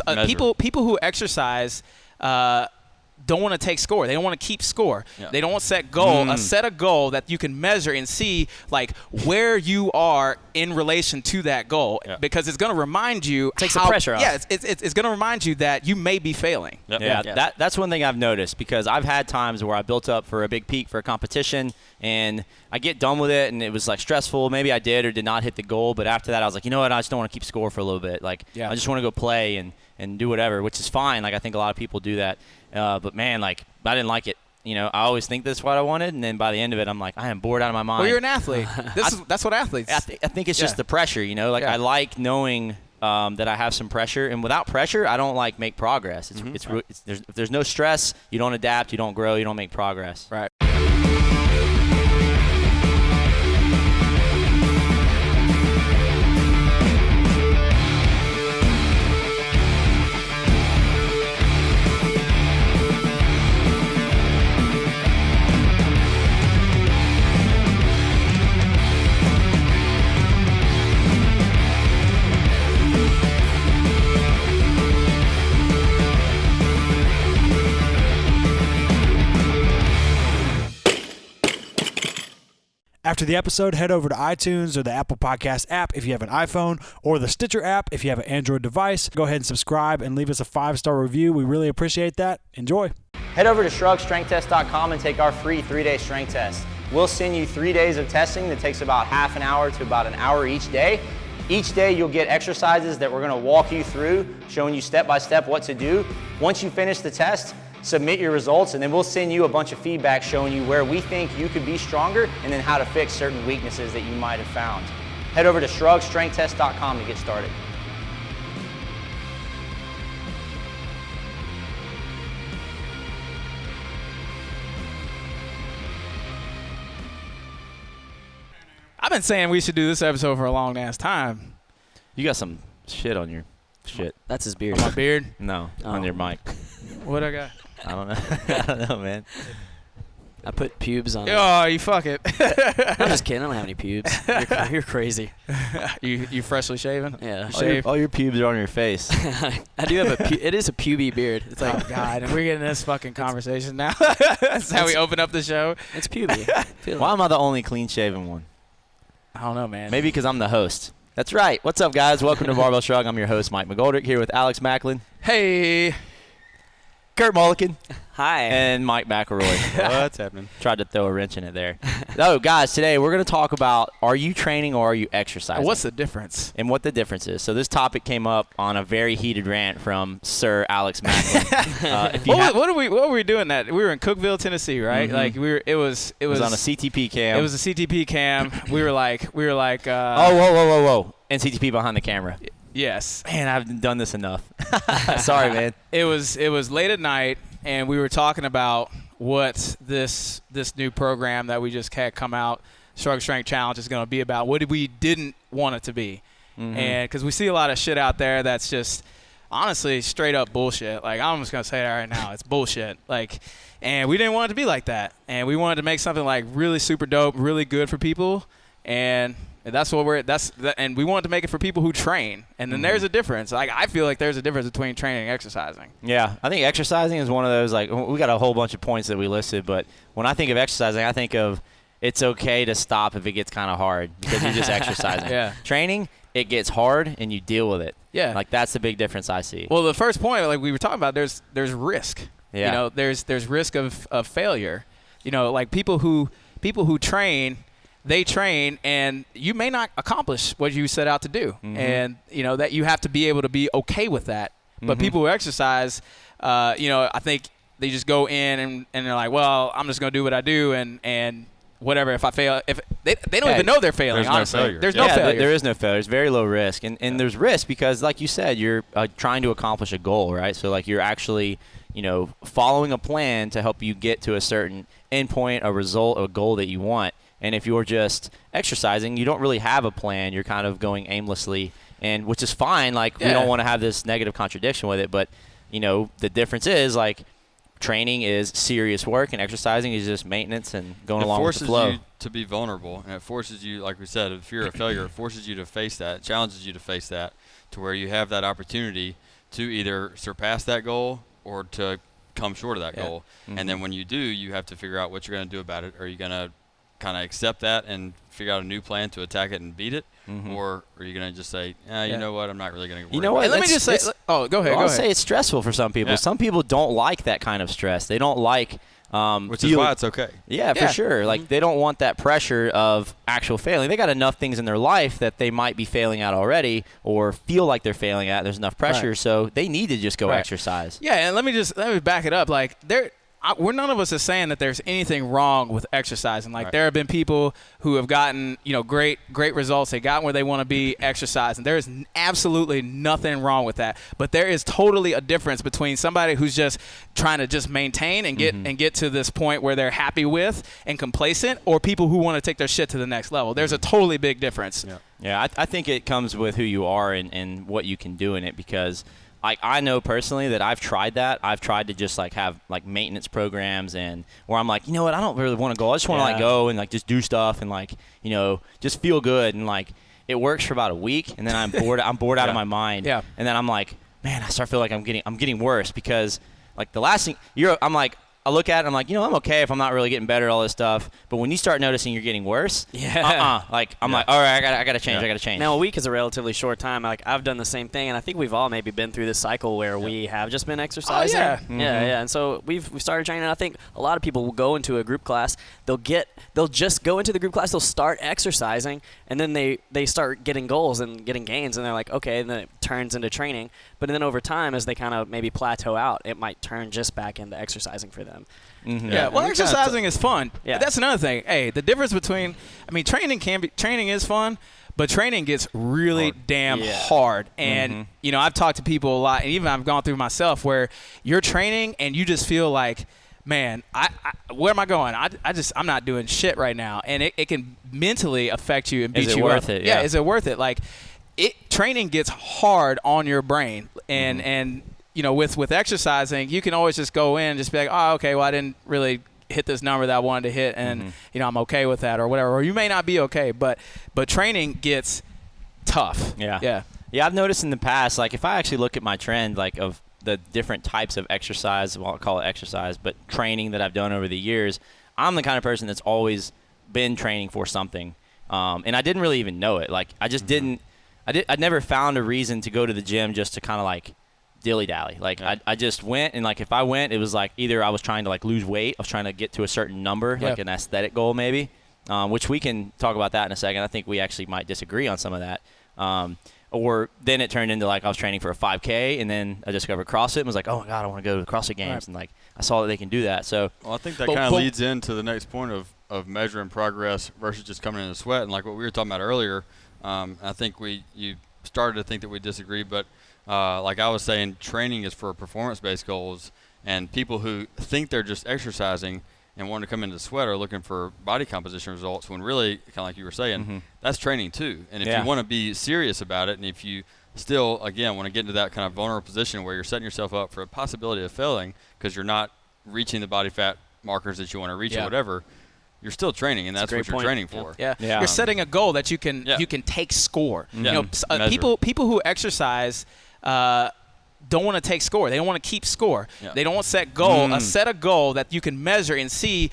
People who exercise don't want to take score. They don't want to keep score. Yeah. They don't want to set a goal that you can measure and see like where you are in relation to that goal, because it's going to remind you. Takes the pressure off. Yeah, it's going to remind you that you may be failing. Yep. Yeah. That's one thing I've noticed, because I've had times where I built up for a big peak for a competition and I get done with it and it was like stressful. Maybe I did or did not hit the goal, but after that I was like, you know what, I just don't want to keep score for a little bit. Like I just want to go play and do whatever, which is fine. Like I think a lot of people do that. But man, like I didn't like it. You know, I always think this is what I wanted, and then by the end of it, I'm like, I am bored out of my mind. Well, you're an athlete. That's what athletes. I think it's just the pressure. You know, like I like knowing that I have some pressure, and without pressure, I don't like make progress. If there's no stress, you don't adapt, you don't grow, you don't make progress. Right. After the episode, head over to iTunes or the Apple Podcast app if you have an iPhone, or the Stitcher app if you have an Android device. Go ahead and subscribe and leave us a 5-star review. We really appreciate that. Enjoy. Head over to ShruggedStrengthTest.com and take our free 3-day strength test. We'll send you 3 days of testing that takes about half an hour to about an hour each day. Each day you'll get exercises that we're going to walk you through, showing you step by step what to do. Once you finish the test, submit your results, and then we'll send you a bunch of feedback showing you where we think you could be stronger and then how to fix certain weaknesses that you might have found. Head over to ShruggedStrengthTest.com to get started. I've been saying we should do this episode for a long ass time. You got some shit on your shit. That's his beard. On my beard? No, on your mic. What I got? I don't know. I don't know, man. I put pubes on it. Oh, you fuck it. I'm just kidding. I don't have any pubes. You're crazy. You freshly shaven? Yeah. All your pubes are on your face. I do have it is a puby beard. It's like, oh, God. And we're getting this fucking conversation now. That's how we open up the show. It's puby. Why am I the only clean-shaven one? I don't know, man. Maybe because I'm the host. That's right. What's up, guys? Welcome to Barbell Shrugged. I'm your host, Mike McGoldrick, here with Alex Macklin. Hey. Kurt Mulliken. Hi. And Mike McElroy. What's happening? Tried to throw a wrench in it there. So, guys, today we're going to talk about, are you training or are you exercising? What's the difference? And what the difference is. So this topic came up on a very heated rant from Sir Alex Macklin. What were we doing that? We were in Cookeville, Tennessee, right? Mm-hmm. Like it was on a CTP cam. It was a CTP cam. we were like oh, whoa. And CTP behind the camera. Yes. Man, I haven't done this enough. Sorry, man. It was late at night, and we were talking about what this new program that we just had come out, Shrugged Strength Challenge, is going to be about. What we didn't want it to be. Mm-hmm. And because we see a lot of shit out there that's just honestly straight up bullshit. Like, I'm just going to say that right now. It's bullshit. Like, and we didn't want it to be like that. And we wanted to make something like really super dope, really good for people. And that's what and we wanted to make it for people who train. And then there's a difference. Like, I feel like there's a difference between training and exercising. Yeah, I think exercising is one of those, like, we got a whole bunch of points that we listed, but when I think of exercising, I think of it's okay to stop if it gets kind of hard because you're just exercising. Yeah. Training, it gets hard and you deal with it. Yeah. Like, that's the big difference I see. Well, the first point, like we were talking about, there's risk. Yeah. You know, there's risk of failure. You know, like people who train, they train, and you may not accomplish what you set out to do. Mm-hmm. And, you know, that you have to be able to be okay with that. But people who exercise, you know, I think they just go in and they're like, well, I'm just going to do what I do and whatever. If I fail, if they don't even know they're failing, there's honestly. No failure. There's no failure. There is no failure. It's very low risk. And there's risk because, like you said, you're trying to accomplish a goal, right? So, like, you're actually, you know, following a plan to help you get to a certain endpoint, a result, a goal that you want. And if you're just exercising, you don't really have a plan. You're kind of going aimlessly, and which is fine. Like, we don't want to have this negative contradiction with it. But, you know, the difference is, like, training is serious work, and exercising is just maintenance and going along with the flow. It forces you to be vulnerable, and it forces you, like we said, if you're a failure, it forces you to face that, challenges you to face that, to where you have that opportunity to either surpass that goal or to come short of that goal. Mm-hmm. And then when you do, you have to figure out what you're going to do about it. Are you going to kind of accept that and figure out a new plan to attack it and beat it? Or are you going to just say, you know what, I'm not really going to worry know what? And let me just say, go ahead. I'll say it's stressful for some people. Yeah. Some people don't like that kind of stress. They don't like which is why it's okay. Yeah, for sure. Like they don't want that pressure of actual failing. They got enough things in their life that they might be failing at already or feel like they're failing at. There's enough pressure, so they need to just go exercise. Yeah, and let me back it up. Like we're none of us is saying that there's anything wrong with exercising. Like there have been people who have gotten, great results. They got where they want to be exercising. There is absolutely nothing wrong with that. But there is totally a difference between somebody who's just trying to just maintain and get to this point where they're happy with and complacent, or people who want to take their shit to the next level. There's a totally big difference. Yeah, I think it comes with who you are and what you can do in it, because I know personally that I've tried that. I've tried to just have maintenance programs and where I'm like, you know what, I don't really want to go. I just want to go and just do stuff and just feel good, and it works for about a week, and then I'm bored. I'm bored out of my mind. Yeah. And then I'm like, man, I start feeling like I'm getting worse, because the last thing I'm like, I look at it, I'm like, I'm okay if I'm not really getting better at all this stuff. But when you start noticing you're getting worse, I'm like, all right, I gotta change. I gotta change. Now, a week is a relatively short time. I've done the same thing, and I think we've all maybe been through this cycle where we have just been exercising. Yeah. And so we've started training. I think a lot of people will go into a group class. They'll just go into the group class. They'll start exercising, and then they start getting goals and getting gains, and they're like, okay, and then it turns into training. But then over time, as they kind of maybe plateau out, it might turn just back into exercising for them. Yeah, well, exercising is fun. Yeah. That's another thing. Hey, the difference between, training is fun, but training gets really damn hard. And, I've talked to people a lot, and even I've gone through myself, where you're training and you just feel like, man, where am I going? I'm not doing shit right now. And it can mentally affect you and beat you up. Is it worth it? Yeah, is it worth it? Training gets hard on your brain. And with exercising, you can always just go in and just be like, oh, okay, well, I didn't really hit this number that I wanted to hit, and I'm okay with that, or whatever. Or you may not be okay, but training gets tough. Yeah. I've noticed in the past, if I actually look at my trend, of the different types of exercise, well, I'll call it exercise, but training that I've done over the years, I'm the kind of person that's always been training for something, and I didn't really even know it. I just didn't. I never found a reason to go to the gym just to kind of dilly-dally. I just went, and if I went, it was either I was trying to lose weight, I was trying to get to a certain number, an aesthetic goal maybe, which we can talk about that in a second. I think we actually might disagree on some of that. Or then it turned into I was training for a 5K, and then I discovered CrossFit and was like, oh my God, I want to go to the CrossFit Games. And I saw that they can do that. So I think that kind of leads into the next point of measuring progress versus just coming in a sweat. And what we were talking about earlier, I think you started to think that we disagree, but like I was saying, training is for performance-based goals, and people who think they're just exercising and want to come into the sweat are looking for body composition results, when really, kind of like you were saying, that's training too. And if you want to be serious about it, and if you still, again, want to get into that kind of vulnerable position where you're setting yourself up for a possibility of failing because you're not reaching the body fat markers that you want to reach or whatever, you're still training, and that's what you're training for. Yeah. You're setting a goal that you can take score. People who exercise don't want to take score. They don't want to keep score. Yeah. They don't want to set a goal that you can measure and see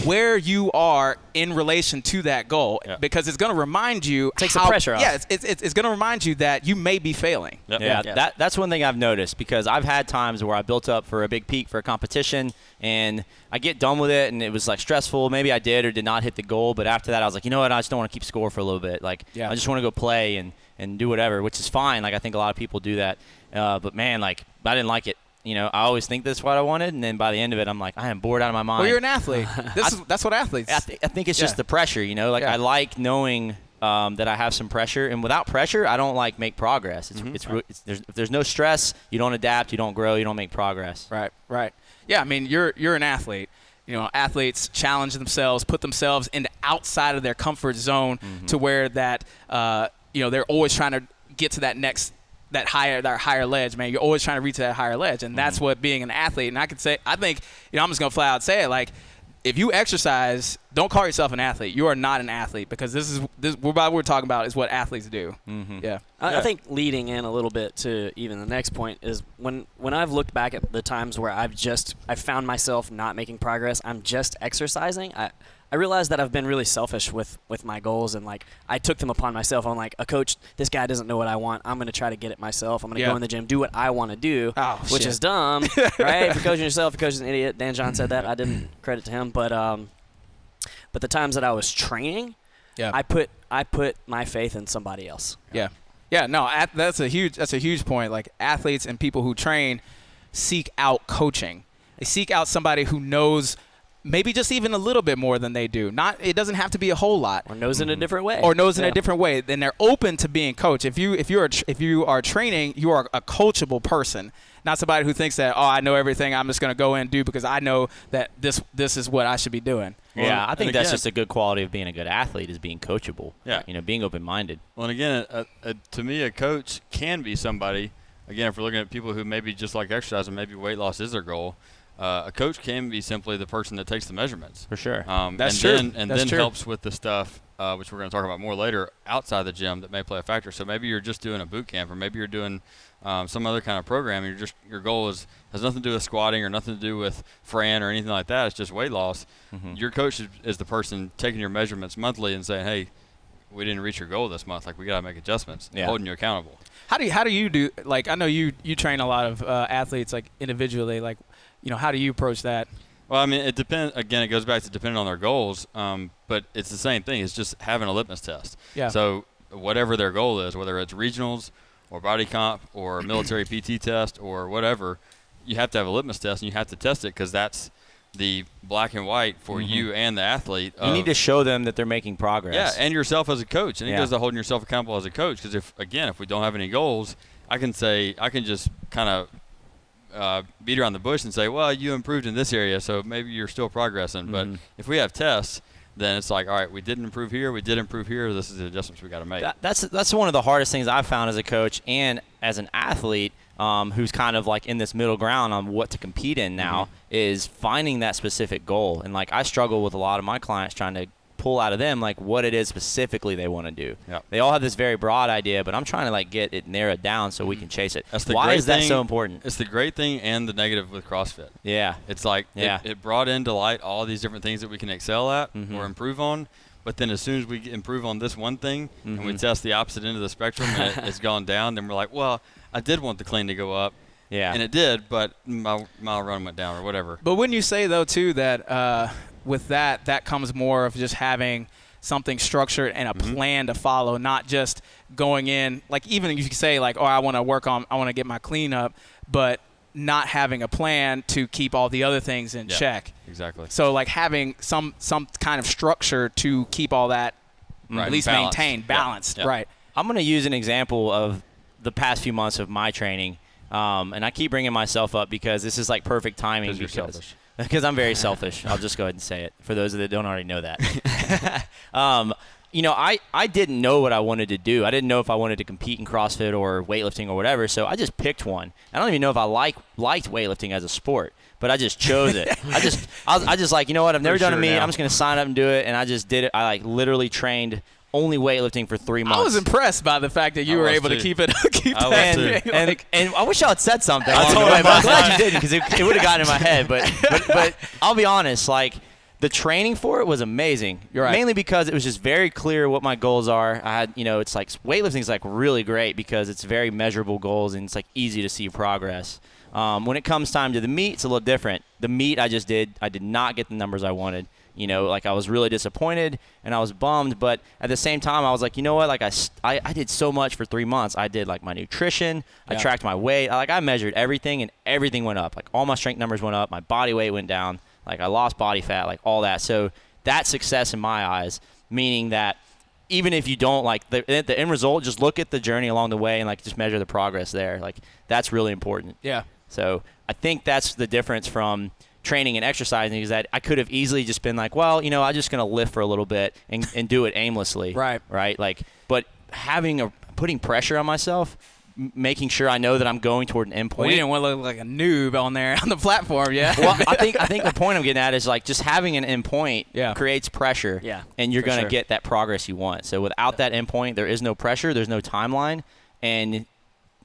where you are in relation to that goal, because it's going to remind you. Takes the pressure off. Yeah, it's going to remind you that you may be failing. Yep. Yeah. That's one thing I've noticed, because I've had times where I built up for a big peak for a competition, and I get done with it, and it was stressful. Maybe I did or did not hit the goal, but after that I was like, you know what, I just don't want to keep score for a little bit. I just want to go play and do whatever, which is fine. I think a lot of people do that. But man, I didn't like it. I always think this is what I wanted, and then by the end of it, I'm like, I am bored out of my mind. Well, you're an athlete. That's what athletes. I think it's just the pressure. I like knowing that I have some pressure, and without pressure, I don't make progress. If there's no stress, you don't adapt, you don't grow, you don't make progress. Right. Yeah, you're an athlete. Athletes challenge themselves, put themselves into outside of their comfort zone to where that they're always trying to get to that higher ledge, man. You're always trying to reach that higher ledge, and that's what being an athlete. And I think I'm just gonna flat out say it, if you exercise, don't call yourself an athlete. You are not an athlete, because what we're talking about is what athletes do. Mm-hmm. Yeah. I think leading in a little bit to even the next point is when I've looked back at the times where I found myself not making progress, I'm just exercising. I realized that I've been really selfish with my goals, and like I took them upon myself. I'm like, a coach, this guy doesn't know what I want. I'm going to try to get it myself. I'm going to go in the gym, do what I want to do, which is dumb, right? If you're coaching yourself, your coach is an idiot. Dan John said that. I didn't credit to him, but the times that I was training, I put my faith in somebody else. Yeah. Yeah, no, that's a huge point. Like, athletes and people who train seek out coaching. They seek out somebody who knows maybe just even a little bit more than they do. It doesn't have to be a whole lot. Or knows in a different way. In a different way. Then they're open to being coached. If you are training, you are a coachable person, not somebody who thinks that, I know everything, I'm just going to go in and do because I know that this is what I should be doing. Yeah, I think that's just a good quality of being a good athlete, is being coachable. Yeah. Being open-minded. Well, and again, to me, a coach can be somebody, again, if we're looking at people who maybe just like exercise and maybe weight loss is their goal, a coach can be simply the person that takes the measurements. For sure. That's true. Then helps with the stuff, which we're going to talk about more later, outside the gym that may play a factor. So maybe you're just doing a boot camp, or maybe you're doing some other kind of program. Your goal has nothing to do with squatting or nothing to do with Fran or anything like that. It's just weight loss. Mm-hmm. Your coach is the person taking your measurements monthly and saying, hey, we didn't reach your goal this month. Like, we got to make adjustments. Yeah. Holding you accountable. How do you do? Like, I know you train a lot of athletes, like, individually. Like, how do you approach that? Well, I mean, it depends. Again, it goes back to depending on their goals. But it's the same thing. It's just having a litmus test. Yeah. So whatever their goal is, whether it's regionals or body comp or military PT test or whatever, you have to have a litmus test, and you have to test it, because that's the black and white for you and the athlete. You need to show them that they're making progress. Yeah, and yourself as a coach. And it goes to holding yourself accountable as a coach, because if we don't have any goals, I can just kind of beat around the bush and say, well, you improved in this area, so maybe you're still progressing. But if we have tests, then it's like, all right, we didn't improve here, we did improve here, this is the adjustments we got to make. That's one of the hardest things I've found as a coach and as an athlete, who's kind of like in this middle ground on what to compete in now, is finding that specific goal. And like, I struggle with a lot of my clients trying to pull out of them like what it is specifically they want to do. Yep. They all have this very broad idea, but I'm trying to like get it narrowed down so we can chase it. Why is that so important? It's the great thing and the negative with CrossFit. Yeah. It's like it brought into light all these different things that we can excel at or improve on. But then as soon as we improve on this one thing and we test the opposite end of the spectrum and it's gone down, then we're like, well, I did want the clean to go up. Yeah. And it did, but my mile run went down or whatever. But wouldn't you say, though, too, that with that comes more of just having something structured and a plan to follow, not just going in, like, even if you say, like, I want to get my clean up, but not having a plan to keep all the other things in check. Exactly. So, like, having some kind of structure to keep all that at least maintained, balanced. Yeah. Right. I'm going to use an example of the past few months of my training, and I keep bringing myself up because this is like perfect timing. Because you're selfish. Because I'm very selfish. I'll just go ahead and say it for those that don't already know that. I didn't know what I wanted to do. I didn't know if I wanted to compete in CrossFit or weightlifting or whatever, so I just picked one. I don't even know if I liked weightlifting as a sport, but I just chose it. I just like, you know what, I've never done a meet. I'm just going to sign up and do it, and I just did it. I like literally trained only weightlifting for 3 months. I was impressed by the fact that you were able to keep it. And I wish I had said something. I'm glad you didn't, because it would have gotten in my head. But I'll be honest, like, the training for it was amazing. You're right. Mainly because it was just very clear what my goals are. I had, it's like weightlifting is like really great because it's very measurable goals and it's like easy to see progress. When it comes time to the meet, it's a little different. The meet I did not get the numbers I wanted. Like, I was really disappointed and I was bummed, but at the same time I was like, you know what, like I did so much for 3 months. I did like my nutrition, I tracked my weight, I measured everything and everything went up. Like, all my strength numbers went up, my body weight went down, like I lost body fat, like all that. So that's success in my eyes, meaning that even if you don't like the end result, just look at the journey along the way and like just measure the progress there. Like, that's really important. Yeah. So I think that's the difference from training and exercising, is that I could have easily just been like, well, I'm just going to lift for a little bit and do it aimlessly. Right. Like, but putting pressure on myself, making sure I know that I'm going toward an endpoint. Well, you didn't want to look like a noob on there on the platform, yeah. Well, I think the point I'm getting at is like just having an endpoint creates pressure, and you're going to get that progress you want. So without that endpoint, there is no pressure, there's no timeline, and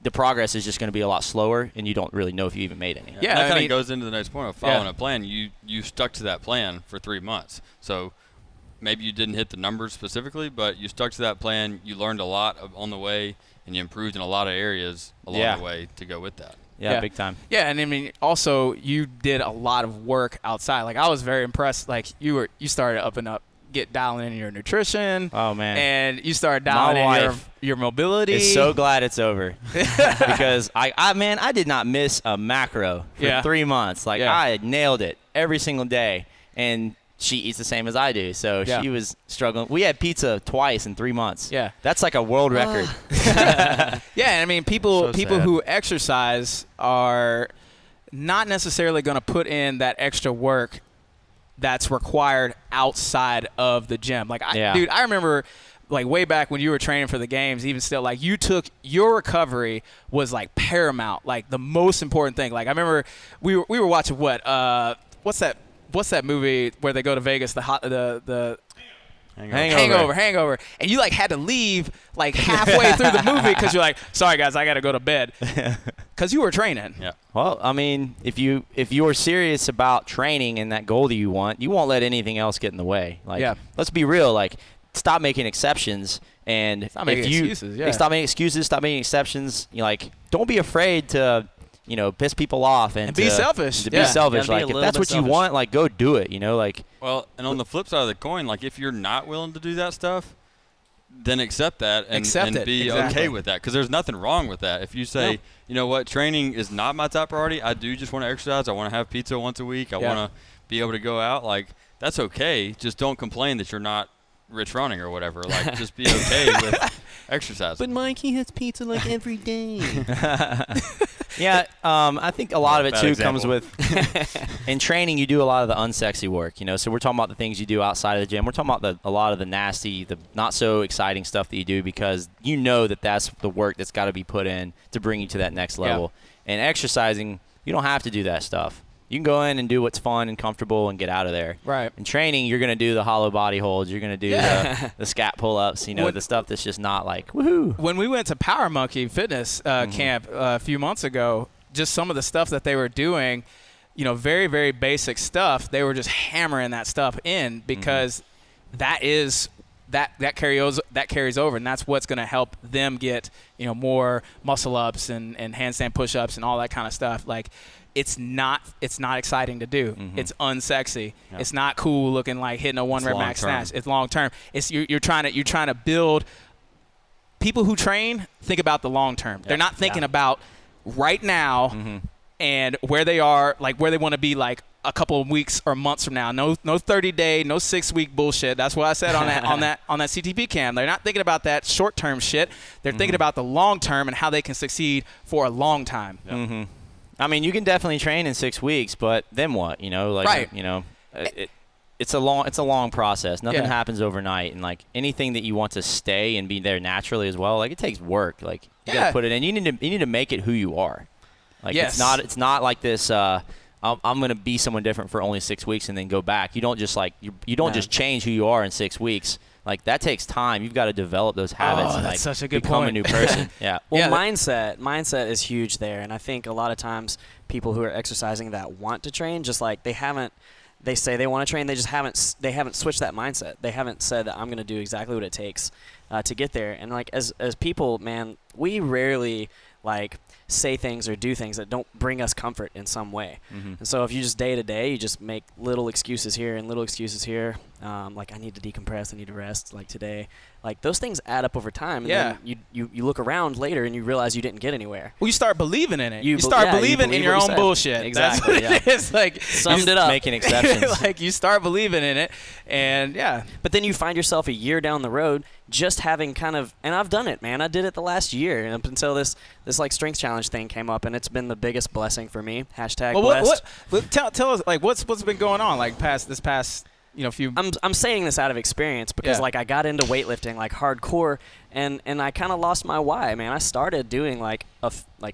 the progress is just going to be a lot slower, and you don't really know if you even made any. Yeah, that kind of goes into the next point of following a plan. You stuck to that plan for 3 months. So maybe you didn't hit the numbers specifically, but you stuck to that plan. You learned a lot on the way, and you improved in a lot of areas along the way to go with that. Yeah, big time. Yeah, and I mean, also you did a lot of work outside. Like I was very impressed. Like you started up and up, dialing in your nutrition. Oh man! And you started dialing in your mobility. Is so glad it's over because I did not miss a macro for 3 months. Like I had nailed it every single day, and she eats the same as I do, so she was struggling. We had pizza twice in 3 months. Yeah, that's like a world record. Yeah, I mean, people who exercise are not necessarily going to put in that extra work that's required outside of the gym. Like, dude, I remember like way back when you were training for the games, even still, like you took your recovery was like paramount, like the most important thing. Like I remember we were watching what's that movie where they go to Vegas, the Hangover, and you like had to leave like halfway through the movie because you're like, sorry guys, I got to go to bed because you were training. Yeah. Well, I mean, if you're serious about training and that goal that you want, you won't let anything else get in the way. Like, let's be real. Like, stop making exceptions and stop making excuses. Stop making excuses. Stop making exceptions. You like, don't be afraid to piss people off and be selfish. To be selfish. Like, if that's what you want, like, go do it. Like. Well, and on the flip side of the coin, like, if you're not willing to do that stuff, then accept that and be okay with that, because there's nothing wrong with that. If you say, you know what, training is not my top priority, I do just want to exercise, I want to have pizza once a week, I want to be able to go out, like, that's okay. Just don't complain that you're not rich running or whatever. Like, just be okay with exercising. But Mike, he has pizza like every day. I think a lot of it too comes with in training. You do a lot of the unsexy work, So we're talking about the things you do outside of the gym. We're talking about a lot of the nasty, the not so exciting stuff that you do because that's the work that's got to be put in to bring you to that next level. And exercising, you don't have to do that stuff. You can go in and do what's fun and comfortable and get out of there. Right. In training, you're going to do the hollow body holds. You're going to do the scat pull-ups, the stuff that's just not like, woohoo. When we went to Power Monkey Fitness camp a few months ago, just some of the stuff that they were doing, very, very basic stuff, they were just hammering that stuff in because that carries over, and that's what's going to help them get, more muscle ups and handstand push-ups and all that kind of stuff. Like, it's not exciting to do. It's unsexy. Yeah. It's not cool looking like hitting a one rep max snatch. It's long term. It's you're trying to build. People who train think about the long term. They're not thinking about right now and where they are, like where they want to be like a couple of weeks or months from now. No 30-day, no 6-week bullshit. That's what I said on that CTP cam. They're not thinking about that short-term shit. They're thinking about the long term and how they can succeed for a long time. Yep. I mean, you can definitely train in 6 weeks, but then what? It's a long process. Nothing happens overnight, and like anything that you want to stay and be there naturally as well, like it takes work. Like you got to put it in. You need to make it who you are. Like it's not like this. I'm going to be someone different for only 6 weeks and then go back. You don't just just change who you are in 6 weeks. Like that takes time. You've got to develop those habits and that's such a good become point. a new person. Yeah. Well, mindset is huge there, and I think a lot of times people who are exercising that want to train, just like they say they want to train, they haven't switched that mindset. They haven't said that I'm going to do exactly what it takes to get there. And like as people, man, we rarely like say things or do things that don't bring us comfort in some way. And so if you just day to day, you just make little excuses here and little excuses here, like I need to decompress, I need to rest, like today. Like those things add up over time, and then you look around later and you realize you didn't get anywhere. Well, you start believing in it. You start believing in your own bullshit. Exactly. That's what it is. Like summed it up. Making exceptions. Like you start believing in it, and But then you find yourself a year down the road just having kind of, and I've done it, man. I did it the last year, and up until this like strength challenge thing came up, and it's been the biggest blessing for me. # blessed. Tell us like what's been going on like this past few. I'm saying this out of experience because like I got into weightlifting like hardcore, and I kind of lost my why. Man, I started doing like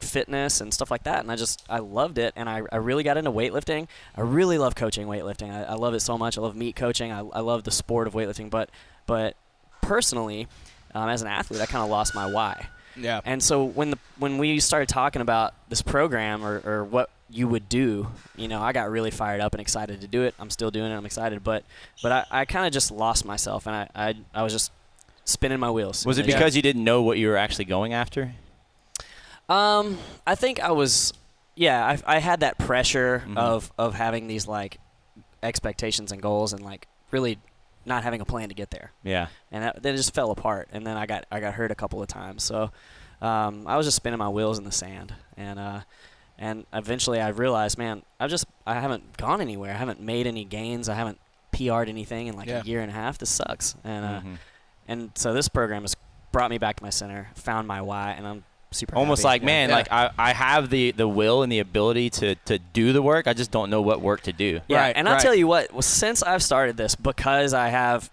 fitness and stuff like that, and I loved it, and I really got into weightlifting. I really love coaching weightlifting. I love it so much. I love meet coaching. I love the sport of weightlifting, but personally, as an athlete, I kind of lost my why. Yeah. And so when we started talking about this program or what you would do, I got really fired up and excited to do it. I'm still doing it. I'm excited, but I kind of just lost myself, and I was just spinning my wheels. Was it because you didn't know what you were actually going after? I think I was. Yeah, I had that pressure of having these like expectations and goals, and like really not having a plan to get there. Yeah. And then it just fell apart, and then I got hurt a couple of times. So I was just spinning my wheels in the sand, and eventually I realized, man, I haven't gone anywhere. I haven't made any gains. I haven't PR'd anything in like a year and a half. This sucks. And so this program has brought me back to my center, found my why, and I'm super almost happy. like, man, like I have the will and the ability to do the work. I just don't know what work to do. Yeah, right, and I'll tell you what, since I've started this, because I have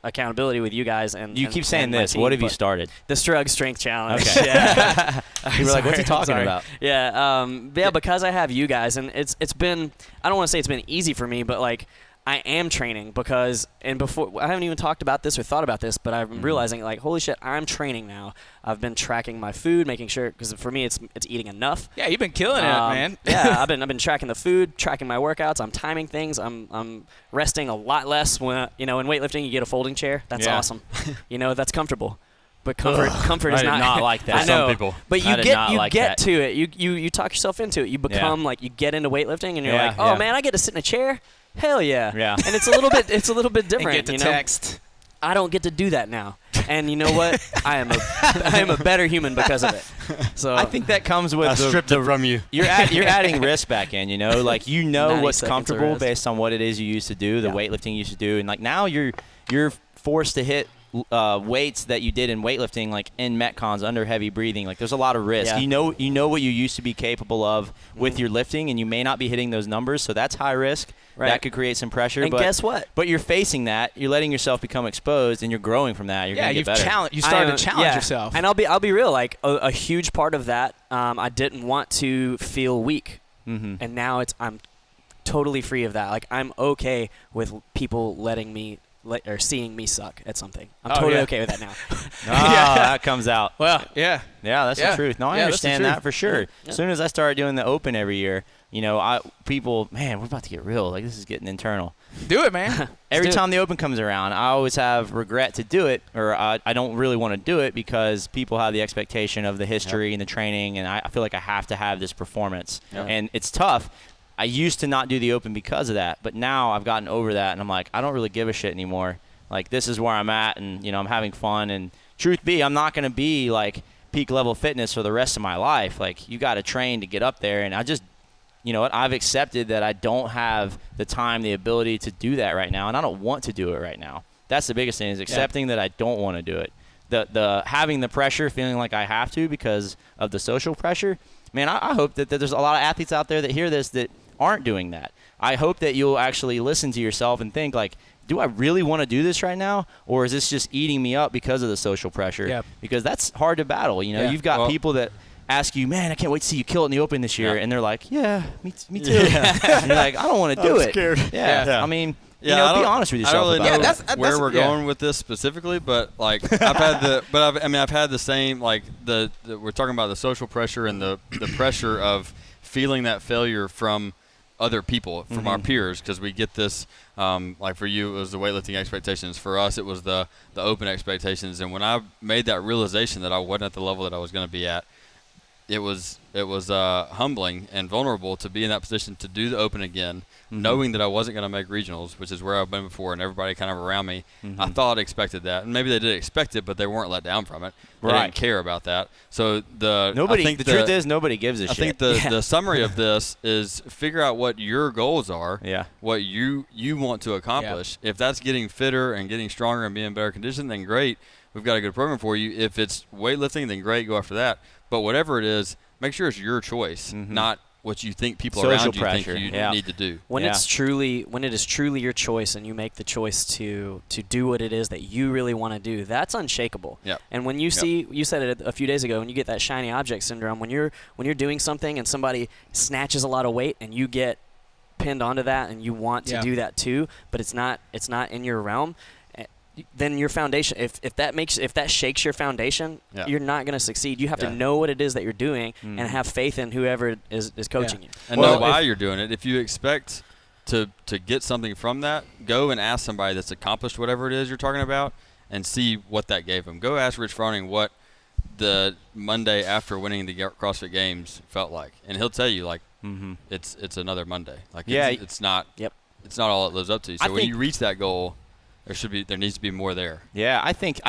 accountability with you guys and you keep saying and my this. team, What have you started? The Shrugged Strength Challenge. Okay. Yeah. You were like, what's he talking about? Yeah, because I have you guys, and it's been, I don't want to say it's been easy for me, but like I am training before I haven't even talked about this or thought about this, but I'm realizing like, holy shit, I'm training now. I've been tracking my food, making sure, because for me it's eating enough. Yeah, you've been killing it, man. Yeah, I've been tracking the food, tracking my workouts. I'm timing things. I'm resting a lot less when in weightlifting you get a folding chair. That's awesome. That's comfortable. But comfort is not like that. I know, some people. but you I did not get like that. to it. You talk yourself into it. You become like, you get into weightlifting, and you're Yeah, like, oh yeah. man, I get to sit in a chair. Hell yeah. Yeah. And it's a little bit different. And get to text. I don't get to do that now. And you know what? I am a better human because of it. So I think that comes with I stripped it from you. You're adding risk back in, like 90 what's seconds of comfortable risk. based on what it is you used to do, the weightlifting you used to do, and like now you're forced to hit weights that you did in weightlifting, like in metcons under heavy breathing. Like there's a lot of risk. Yeah. You know what you used to be capable of with your lifting, and you may not be hitting those numbers, so that's high risk. Right. That could create some pressure. And but guess what? But you're facing that. You're letting yourself become exposed, and you're growing from that. You're gonna get better. You started to challenge yourself. And I'll be real. Like a huge part of that, I didn't want to feel weak, and now I'm totally free of that. Like I'm okay with people letting me or seeing me suck at something. I'm totally okay with that now. That comes out. Well, yeah. Yeah, that's the truth. No, I understand the that truth. for sure. Yeah. As soon as I started doing the open every year, people, man, we're about to get real. Like, this is getting internal. Do it, man. Every time the open comes around, I always have regret to do it, or I don't really want to do it because people have the expectation of the history and the training, and I feel like I have to have this performance. Yep. And it's tough. I used to not do the open because of that, but now I've gotten over that, and I'm like, I don't really give a shit anymore. Like, this is where I'm at, and, I'm having fun. And truth be, I'm not going to be, like, peak level fitness for the rest of my life. Like, you got to train to get up there, and I just, I've accepted that I don't have the time, the ability to do that right now, and I don't want to do it right now. That's the biggest thing, is accepting that I don't want to do it. The having the pressure, feeling like I have to because of the social pressure, man, I hope that there's a lot of athletes out there that hear this that aren't doing that. I hope that you'll actually listen to yourself and think, like, do I really want to do this right now, or is this just eating me up because of the social pressure? Yeah. Because that's hard to battle. You've got people that ask you, man, I can't wait to see you kill it in the open this year, and they're like, yeah, me too. And you're like, I don't want to do it. Scared. Yeah. I mean, be honest with I yourself. don't really about know it. that's where we're going with this specifically, but like I've had the same, like we're talking about the social pressure and the pressure of feeling that failure from other people, from our peers, because we get this, like for you it was the weightlifting expectations, for us it was the open expectations, and when I made that realization that I wasn't at the level that I was going to be at, it was humbling and vulnerable to be in that position to do the open again, knowing that I wasn't going to make regionals, which is where I've been before, and everybody kind of around me, I thought expected that, and maybe they did expect it, but they weren't let down from it. They didn't care about that. So the truth is nobody gives a shit. I think the summary of this is figure out what your goals are, what you want to accomplish. If that's getting fitter and getting stronger and being in better condition, then great. We've got a good program for you. If it's weightlifting, then great, go after that. But whatever it is, make sure it's your choice, not what you think people Social around you pressure. think you need to do. When it is truly your choice and you make the choice to do what it is that you really want to do, that's unshakable. Yep. And when you see, you said it a few days ago, when you get that shiny object syndrome, when you're doing something and somebody snatches a lot of weight and you get pinned onto that and you want to do that too, but it's not in your realm, then your foundation, if that shakes your foundation, you're not going to succeed. You have to know what it is that you're doing and have faith in whoever is coaching you. And know why you're doing it. If you expect to get something from that, go and ask somebody that's accomplished whatever it is you're talking about and see what that gave them. Go ask Rich Froning what the Monday after winning the CrossFit Games felt like, and he'll tell you like it's another Monday. Like it's not all it lives up to. So when you reach that goal, there needs to be more there. Yeah, I think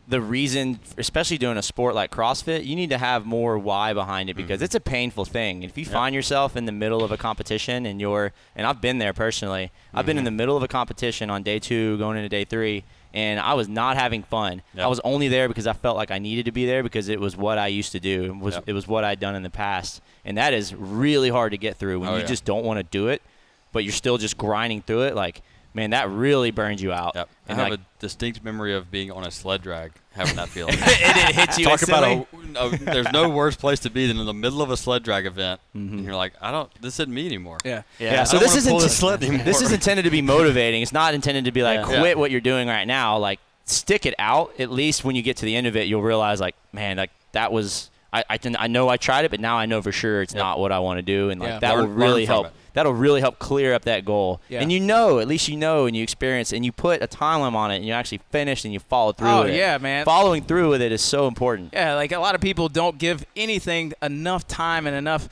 the reason, especially doing a sport like CrossFit, you need to have more why behind it because it's a painful thing. If you find yourself in the middle of a competition and I've been there personally. I've been in the middle of a competition on day 2 going into day 3 and I was not having fun. Yep. I was only there because I felt like I needed to be there because it was what I used to do. It was what I'd done in the past. And that is really hard to get through when you just don't want to do it. But you're still just grinding through it, like, man, that really burns you out. Yep. I have a distinct memory of being on a sled drag, having that feeling. It hits you Talk instantly. about there's no worse place to be than in the middle of a sled drag event, and you're like, this isn't me anymore. Yeah. So this is intended to be motivating. It's not intended to be like quit what you're doing right now. Like stick it out. At least when you get to the end of it, you'll realize like, man, like that was. I know I tried it, but now I know for sure it's not what I want to do, and like that will really help. That'll really help clear up that goal. Yeah. And at least and you experience, and you put a time limit on it, and you actually finish, and you follow through with it. Oh, yeah, man. Following through with it is so important. Yeah, like a lot of people don't give anything enough time and enough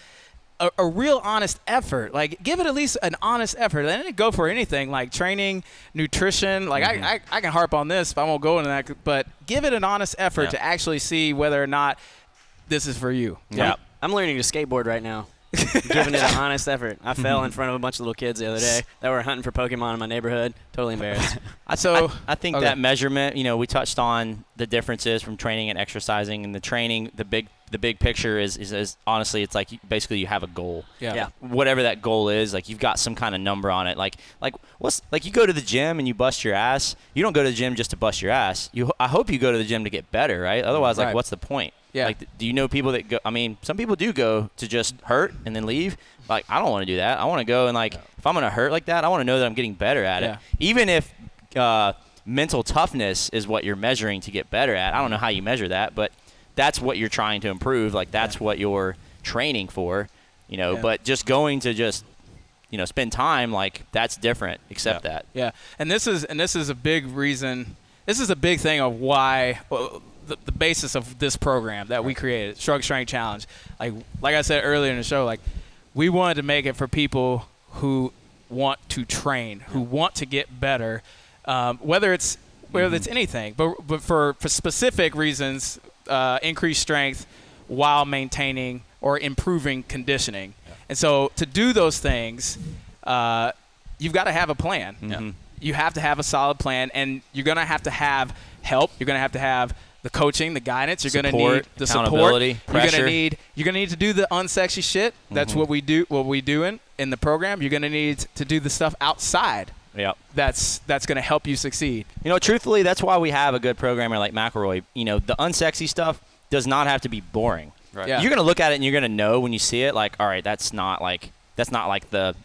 a real honest effort. Like, give it at least an honest effort. Then go for anything, like training, nutrition. Like, I can harp on this, but I won't go into that. But give it an honest effort to actually see whether or not this is for you. Yeah. I'm learning to skateboard right now. Giving it an honest effort. I fell in front of a bunch of little kids the other day that were hunting for Pokemon in my neighborhood. Totally embarrassed. I think that measurement, we touched on the differences from training and exercising, and the training, the big picture is honestly, it's like basically you have a goal. Yeah. Whatever that goal is, like you've got some kind of number on it. Like you go to the gym and you bust your ass. You don't go to the gym just to bust your ass. I hope you go to the gym to get better, right? Otherwise, like, what's the point? Yeah. Like, do you know people that go? I mean, some people do go to just hurt and then leave. Like, I don't want to do that. I want to go and if I'm gonna hurt like that, I want to know that I'm getting better at it. Even if mental toughness is what you're measuring to get better at. I don't know how you measure that, but that's what you're trying to improve. Like, that's what you're training for. But just going to spend time, like, that's different. Accept that. Yeah, and this is a big reason. This is a big thing of why. The basis of this program that we created, Shrugged Strength Challenge. Like I said earlier in the show, like, we wanted to make it for people who want to train, who want to get better, whether it's anything, but for specific reasons, increase strength while maintaining or improving conditioning. Yeah. And so to do those things, you've got to have a plan. Mm-hmm. You have to have a solid plan, and you're going to have help. You're going to have the coaching, the guidance. You're going to need the support. Pressure. You're going to need to do the unsexy shit. That's what we do. What we do in the program. You're going to need to do the stuff outside. Yeah. That's going to help you succeed. Truthfully, that's why we have a good programmer like McElroy. The unsexy stuff does not have to be boring. Right. Yeah. You're going to look at it and you're going to know when you see it, like, all right, that's not like the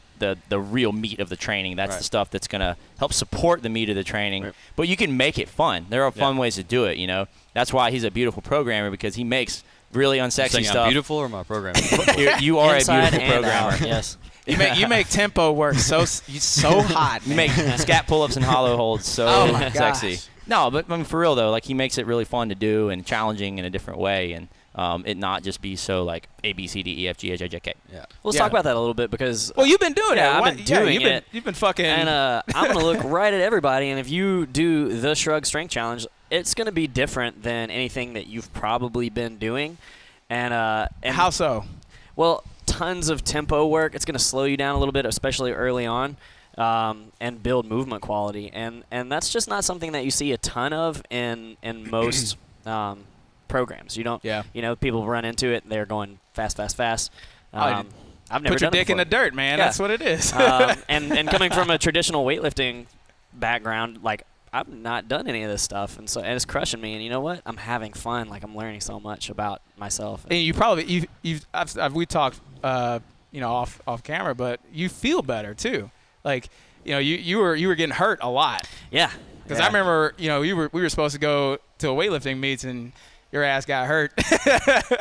real meat of the training. That's the stuff that's going to help support the meat of the training. Right. But you can make it fun. There are fun ways to do it, That's why he's a beautiful programmer, because he makes really unsexy stuff. I'm beautiful, or my programmer? You are Inside a beautiful programmer. Out. Yes. You make tempo work so hot. You make scat pull-ups and hollow holds so sexy. No, but I mean, for real though, like, he makes it really fun to do and challenging in a different way, and it not just be so like A, B, C, D, E, F, G, H, I, J, K. Yeah. Let's talk about that a little bit, because you've been doing it. I've been doing it. You've been fucking. And I'm gonna look right at everybody, and if you do the Shrugged Strength Challenge, it's gonna be different than anything that you've probably been doing. And how so? Well, tons of tempo work. It's gonna slow you down a little bit, especially early on. And build movement quality, and that's just not something that you see a ton of in most programs. You don't. Yeah. You know, people run into it. They're going fast. I've never Put your done it dick in the before. dirt, man. Yeah. That's what it is. And coming from a traditional weightlifting background, like I've not done any of this stuff, and it's crushing me. And you know what? I'm having fun. Like I'm learning so much about myself. And you probably we talked off camera, but you feel better too. Like you were getting hurt a lot. Yeah. Because I remember we were supposed to go to a weightlifting meet and your ass got hurt.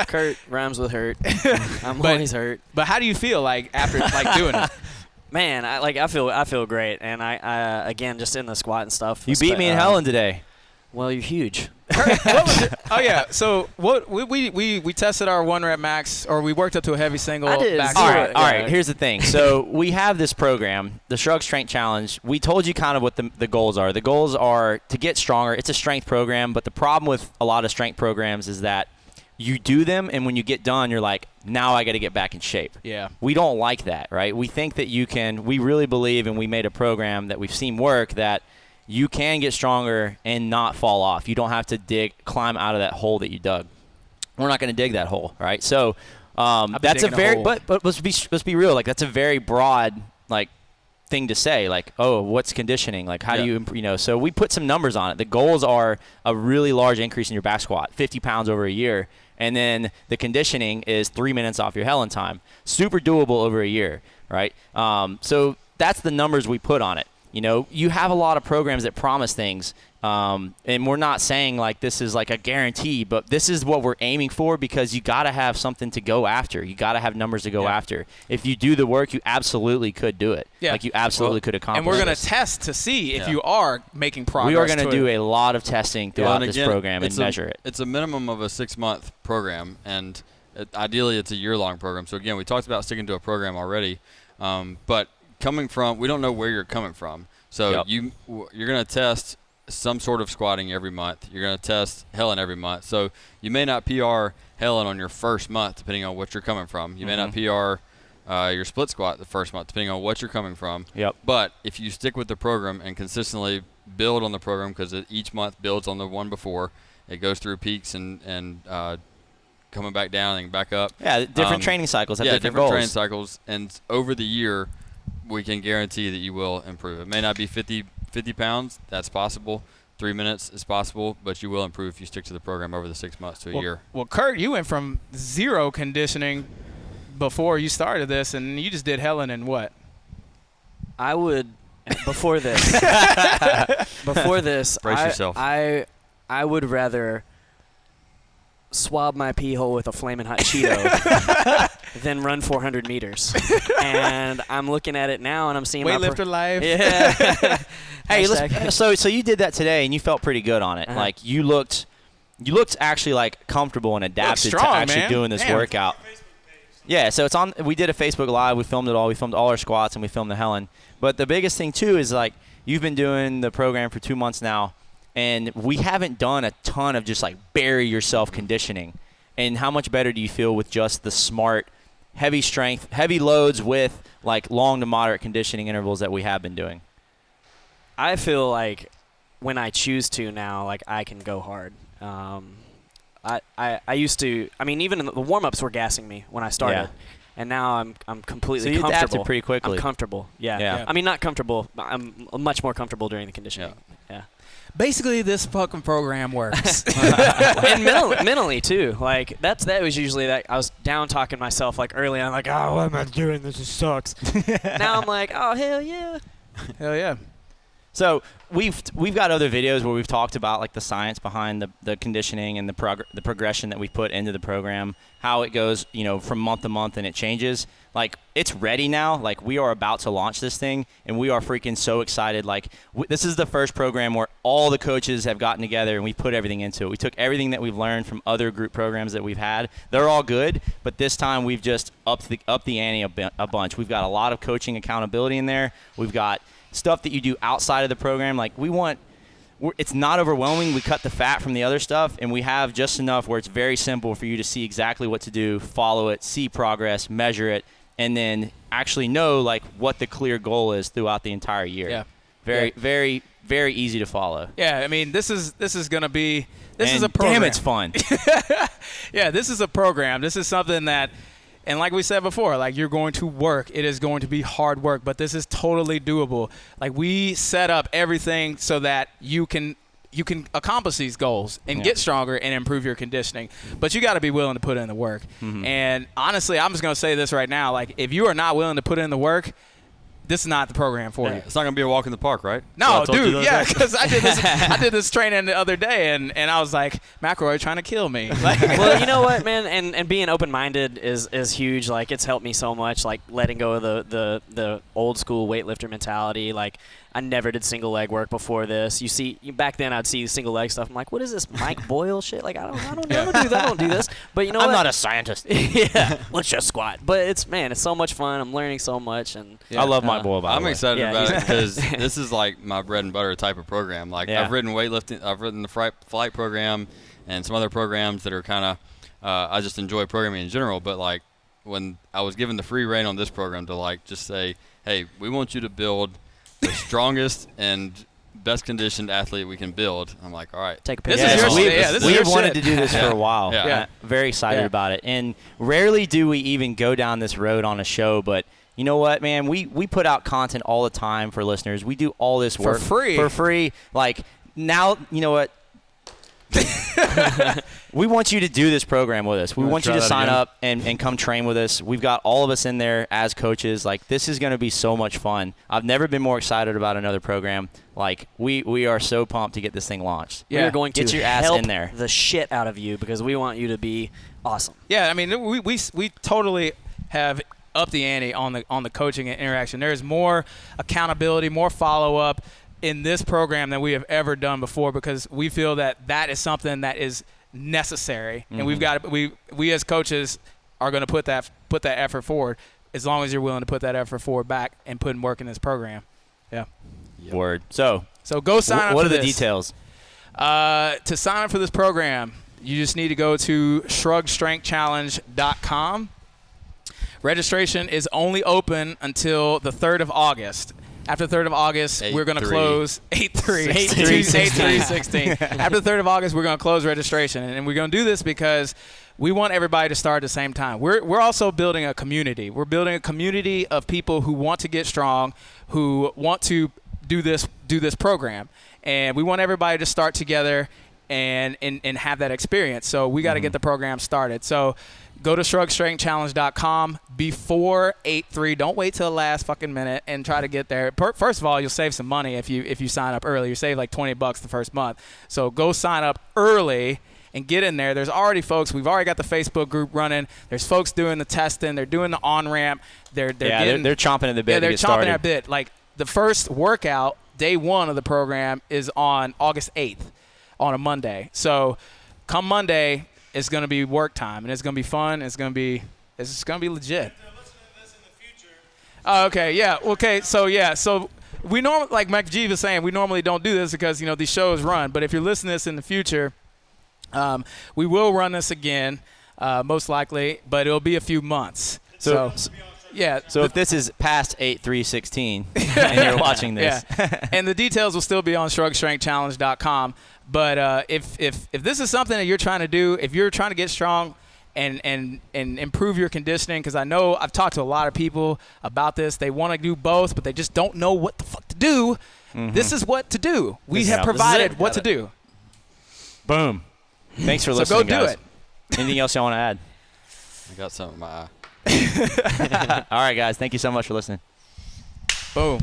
Kurt rhymes with hurt. I'm always hurt. But how do you feel like after doing it? Man, I feel great, and I again just in the squat and stuff. You beat me in Helen today. Well, you're huge. What was it? Oh yeah. So what we tested our 1 rep max, or we worked up to a heavy single. I did. Back All squat. right. Here's the thing. So we have this program, the Shrug Strength Challenge. We told you kind of what the goals are. The goals are to get stronger. It's a strength program, but the problem with a lot of strength programs is that you do them, and when you get done, you're like, now I got to get back in shape. Yeah. We don't like that, right? We think that we really believe, and we made a program that we've seen work, that you can get stronger and not fall off. You don't have to climb out of that hole that you dug. We're not going to dig that hole, right? So that's a very, but let's be real. Like that's a very broad thing to say. Like, oh, what's conditioning? Like, how do you, So we put some numbers on it. The goals are a really large increase in your back squat, 50 pounds over a year. And then the conditioning is 3 minutes off your Helen time. Super doable over a year, right? So that's the numbers we put on it. You have a lot of programs that promise things, and we're not saying like this is like a guarantee, but this is what we're aiming for because you got to have something to go after. You got to have numbers to go after. If you do the work, you absolutely could do it. Yeah. Like you absolutely could accomplish it. And we're going to test to see if you are making progress. We are going to do a lot of testing throughout this program and measure it. It's a minimum of a 6-month program, and ideally it's a year-long program. So again, we talked about sticking to a program already, but we don't know where you're coming from. So you're going to test some sort of squatting every month. You're going to test Helen every month. So you may not PR Helen on your first month, depending on what you're coming from. You may not PR your split squat the first month, depending on what you're coming from. Yep. But if you stick with the program and consistently build on the program, because each month builds on the one before, it goes through peaks and coming back down and back up. Yeah, different training cycles have different goals. Training cycles. And over the year, we can guarantee that you will improve. It may not be 50 pounds. That's possible. 3 minutes is possible, but you will improve if you stick to the program over the 6 months to a year. Well, Kurt, you went from zero conditioning before you started this, and you just did Helen in what? I would before this. Brace yourself. I would rather swab my pee hole with a flaming hot Cheeto than run 400 meters. And I'm looking at it now, and I'm seeing weightlifter life. Yeah. Hey, so you did that today, and you felt pretty good on it. Like you looked actually like comfortable and adapted strong, to actually man. doing this workout. Yeah, so it's on. We did a Facebook Live. We filmed it all. We filmed all our squats, and we filmed the Helen. But the biggest thing too is like you've been doing the program for 2 months now. And we haven't done a ton of just like bury yourself conditioning. And how much better do you feel with just the smart, heavy strength, heavy loads with like long to moderate conditioning intervals that we have been doing? I feel like when I choose to now, like I can go hard. I used to. I mean, even in the warm-ups were gassing me when I started. Yeah. And now I'm completely so you comfortable. adapted pretty quickly. I'm comfortable. Yeah. I mean, not comfortable. I'm much more comfortable during the conditioning. Yeah. Basically, this fucking program works. And mentally too. Like that was usually that I was down talking myself like early on, like, oh, what am I doing? This just sucks. Now I'm like, oh, hell yeah. Hell yeah. So we've got other videos where we've talked about like the science behind the conditioning and the progression that we put into the program, how it goes, from month to month and it changes. Like it's ready now. Like we are about to launch this thing, and we are freaking so excited. Like this is the first program where all the coaches have gotten together and we put everything into it. We took everything that we've learned from other group programs that we've had. They're all good, but this time we've just upped the ante a bunch. We've got a lot of coaching accountability in there. We've got stuff that you do outside of the program. Like it's not overwhelming. We cut the fat from the other stuff, and we have just enough where it's very simple for you to see exactly what to do, follow it, see progress, measure it, and then actually know like what the clear goal is throughout the entire year. Yeah. Very, very, very easy to follow. Yeah, I mean, this is going to be is a program. Damn, it's fun. Yeah, this is a program. This is something that, and like we said before, like you're going to work. It is going to be hard work, but this is totally doable. Like we set up everything so that you can accomplish these goals and get stronger and improve your conditioning. But you got to be willing to put in the work. And honestly, I'm just going to say this right now. Like if you are not willing to put in the work, this is not the program for you. It's not going to be a walk in the park, right? No, dude, yeah, because I did this training the other day, and I was like, McElroy trying to kill me. Like, well, you know what, man, and being open-minded is huge. Like, it's helped me so much, like letting go of the old school weightlifter mentality. Like, I never did single leg work before this. You see, back then I'd see single leg stuff. I'm like, what is this Mike Boyle shit? Like, I don't do this. But you know what? I'm not a scientist. Yeah, let's just squat. But it's so much fun. I'm learning so much, and I love Mike Boyle. By the I'm way. excited Yeah, about it because this is like my bread and butter type of program. Like I've ridden weightlifting, I've ridden the flight program, and some other programs that are kind of I just enjoy programming in general. But like when I was given the free reign on this program to like just say, hey, we want you to build the strongest and best conditioned athlete we can build. I'm like, all right. take a picture. This is your shit. Yeah, this is we your have wanted shit. to do this for a while. Yeah. Very excited Yeah. about it. And rarely do we even go down this road on a show, but you know what, man? We put out content all the time for listeners. We do all this work For free. Like now, you know what? We want you to do this program with us. We want you to sign up and come train with us. We've got all of us in there as coaches. Like, this is going to be so much fun. I've never been more excited about another program. Like, we are so pumped to get this thing launched. We are going to get your ass help in there. the shit out of you because we want you to be awesome. Yeah, I mean, we totally have upped the ante on the coaching and interaction. There is more accountability, more follow-up in this program than we have ever done before because we feel that is something that is necessary, and we've got we as coaches are going to put that effort forward as long as you're willing to put that effort forward back and put in work in this program. Yeah. Word. So go sign up. What for are the this. details? To sign up for this program, you just need to go to shruggedstrengthchallenge.com. Registration is only open until the 3rd of August. After the 3rd of August, we're going to close 8/3/16. After the 3rd of August, we're going to close registration, and we're going to do this because we want everybody to start at the same time. We're also building a community. We're building a community of people who want to get strong, who want to do this program, and we want everybody to start together and have that experience. So we got to get the program started. So go to shruggedstrengthchallenge.com before 8/3. Don't wait till the last fucking minute and try to get there. First of all, you'll save some money if you sign up early. You save like $20 the first month. So go sign up early and get in there. There's already folks. We've already got the Facebook group running. There's folks doing the testing. They're doing the on-ramp. They're chomping at the bit. Yeah, they're to get chomping started. at a bit. Like the first workout, day 1 of the program, is on August 8th on a Monday. So come Monday, it's going to be work time, and it's going to be fun. It's going to be legit. Oh, okay, yeah, okay, so we normally, like Mike G was saying, we normally don't do this because these shows run. But if you're listening to this in the future, we will run this again, most likely, but it'll be a few months. So if this is past 8/3/16 and you're watching this, and the details will still be on shruggedstrengthchallenge.com. But if this is something that you're trying to do, if you're trying to get strong and improve your conditioning, because I know I've talked to a lot of people about this. They want to do both, but they just don't know what the fuck to do. This is what to do. We have provided what to do. Boom. Thanks for So listening, go do guys. it. Anything else you want to add? I got something in my eye. All right, guys. Thank you so much for listening. Boom.